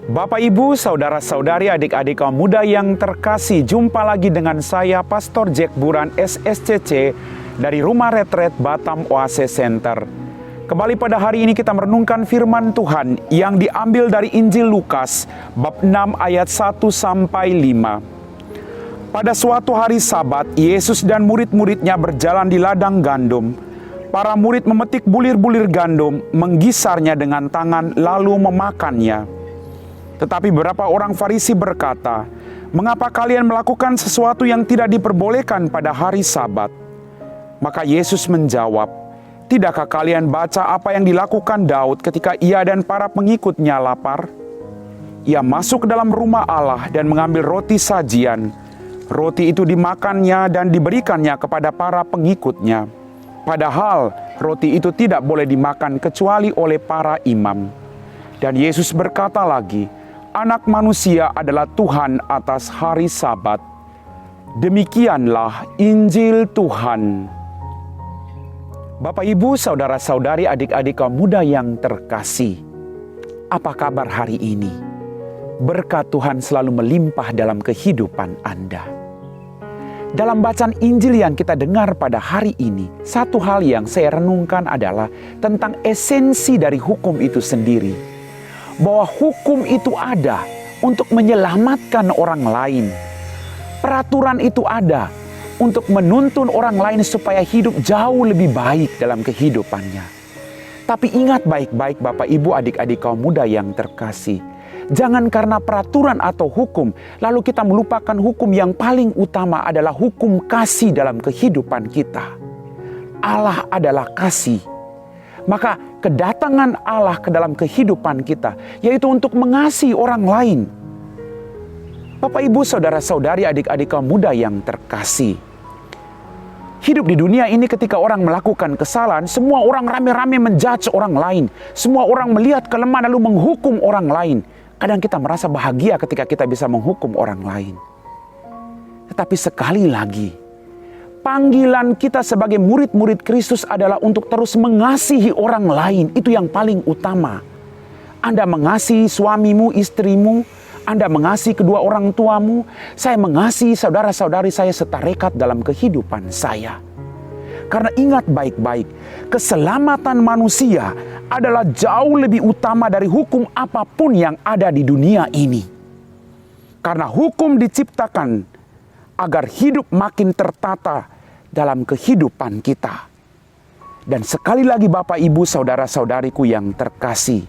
Bapak, Ibu, saudara-saudari, adik-adik kaum muda yang terkasih, jumpa lagi dengan saya, Pastor Jack Buran, SSCC, dari Rumah Retret Batam Oasis Center. Kembali pada hari ini kita merenungkan firman Tuhan yang diambil dari Injil Lukas, bab 6 ayat 1-5. Pada suatu hari Sabat, Yesus dan murid-muridnya berjalan di ladang gandum. Para murid memetik bulir-bulir gandum, menggisarnya dengan tangan, lalu memakannya. Tetapi beberapa orang Farisi berkata, "Mengapa kalian melakukan sesuatu yang tidak diperbolehkan pada hari Sabat?" Maka Yesus menjawab, "Tidakkah kalian baca apa yang dilakukan Daud ketika ia dan para pengikutnya lapar? Ia masuk ke dalam rumah Allah dan mengambil roti sajian. Roti itu dimakannya dan diberikannya kepada para pengikutnya. Padahal roti itu tidak boleh dimakan kecuali oleh para imam." Dan Yesus berkata lagi, "Anak manusia adalah Tuhan atas hari Sabat." Demikianlah Injil Tuhan. Bapak, Ibu, saudara-saudari, adik-adik kaum muda yang terkasih, apa kabar hari ini? Berkat Tuhan selalu melimpah dalam kehidupan Anda. Dalam bacaan Injil yang kita dengar pada hari ini, satu hal yang saya renungkan adalah tentang esensi dari hukum itu sendiri. Bahwa hukum itu ada untuk menyelamatkan orang lain. Peraturan itu ada untuk menuntun orang lain supaya hidup jauh lebih baik dalam kehidupannya. Tapi ingat baik-baik Bapak, Ibu, adik-adik kaum muda yang terkasih. Jangan karena peraturan atau hukum, lalu kita melupakan hukum yang paling utama adalah hukum kasih dalam kehidupan kita. Allah adalah kasih. Maka kedatangan Allah ke dalam kehidupan kita, yaitu untuk mengasihi orang lain. Bapak, Ibu, saudara-saudari, adik-adik kaum muda yang terkasih. Hidup di dunia ini ketika orang melakukan kesalahan, semua orang rame-rame menjudge orang lain. Semua orang melihat kelemahan lalu menghukum orang lain. Kadang kita merasa bahagia ketika kita bisa menghukum orang lain. Tetapi sekali lagi, panggilan kita sebagai murid-murid Kristus adalah untuk terus mengasihi orang lain. Itu yang paling utama. Anda mengasihi suamimu, istrimu. Anda mengasihi kedua orang tuamu. Saya mengasihi saudara-saudari saya setarekat dalam kehidupan saya. Karena ingat baik-baik, keselamatan manusia adalah jauh lebih utama dari hukum apapun yang ada di dunia ini. Karena hukum diciptakan agar hidup makin tertata dalam kehidupan kita. Dan sekali lagi Bapak, Ibu, saudara-saudariku yang terkasih,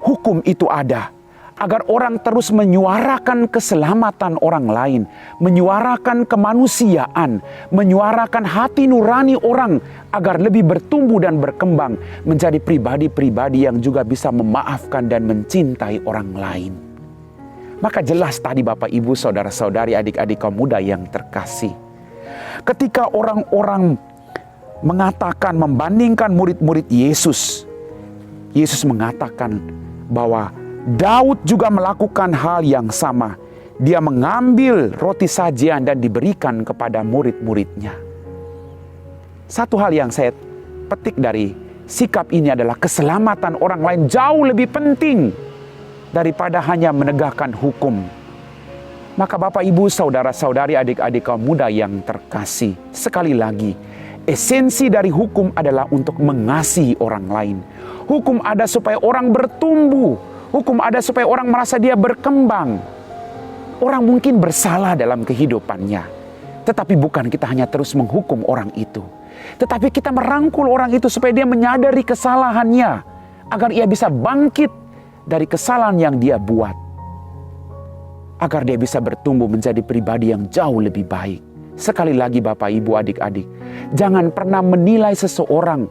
hukum itu ada agar orang terus menyuarakan keselamatan orang lain, menyuarakan kemanusiaan, menyuarakan hati nurani orang agar lebih bertumbuh dan berkembang menjadi pribadi-pribadi yang juga bisa memaafkan dan mencintai orang lain. Maka jelas tadi Bapak, Ibu, saudara-saudari, adik-adik kaum muda yang terkasih, ketika orang-orang mengatakan, membandingkan murid-murid Yesus, Yesus mengatakan bahwa Daud juga melakukan hal yang sama. Dia mengambil roti sajian dan diberikan kepada murid-muridnya. Satu hal yang saya petik dari sikap ini adalah keselamatan orang lain jauh lebih penting daripada hanya menegakkan hukum. Maka Bapak, Ibu, saudara-saudari, adik-adik kaum muda yang terkasih, sekali lagi, esensi dari hukum adalah untuk mengasihi orang lain. Hukum ada supaya orang bertumbuh. Hukum ada supaya orang merasa dia berkembang. Orang mungkin bersalah dalam kehidupannya. Tetapi bukan kita hanya terus menghukum orang itu. Tetapi kita merangkul orang itu supaya dia menyadari kesalahannya. Agar ia bisa bangkit dari kesalahan yang dia buat. Agar dia bisa bertumbuh menjadi pribadi yang jauh lebih baik. Sekali lagi Bapak, Ibu, adik-adik, jangan pernah menilai seseorang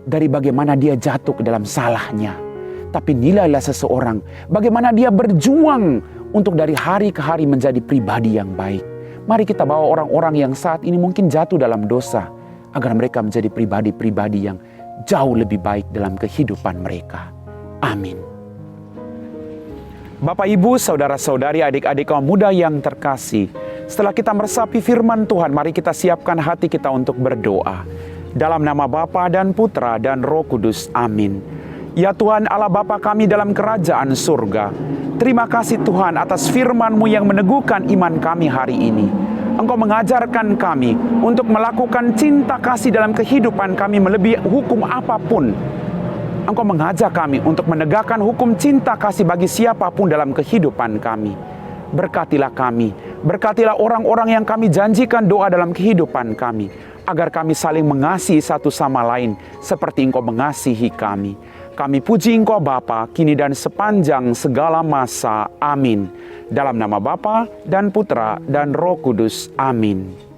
dari bagaimana dia jatuh ke dalam salahnya. Tapi nilailah seseorang bagaimana dia berjuang untuk dari hari ke hari menjadi pribadi yang baik. Mari kita bawa orang-orang yang saat ini mungkin jatuh dalam dosa, agar mereka menjadi pribadi-pribadi yang jauh lebih baik dalam kehidupan mereka. Amin. Bapak, Ibu, saudara-saudari, adik-adik kaum muda yang terkasih, setelah kita meresapi firman Tuhan, mari kita siapkan hati kita untuk berdoa. Dalam nama Bapa dan Putra dan Roh Kudus. Amin. Ya Tuhan Allah Bapa kami dalam kerajaan surga, terima kasih Tuhan atas firman-Mu yang meneguhkan iman kami hari ini. Engkau mengajarkan kami untuk melakukan cinta kasih dalam kehidupan kami melebihi hukum apapun. Engkau mengajak kami untuk menegakkan hukum cinta kasih bagi siapapun dalam kehidupan kami. Berkatilah kami, berkatilah orang-orang yang kami janjikan doa dalam kehidupan kami, agar kami saling mengasihi satu sama lain seperti Engkau mengasihi kami. Kami puji Engkau Bapa, kini dan sepanjang segala masa. Amin. Dalam nama Bapa dan Putra dan Roh Kudus. Amin.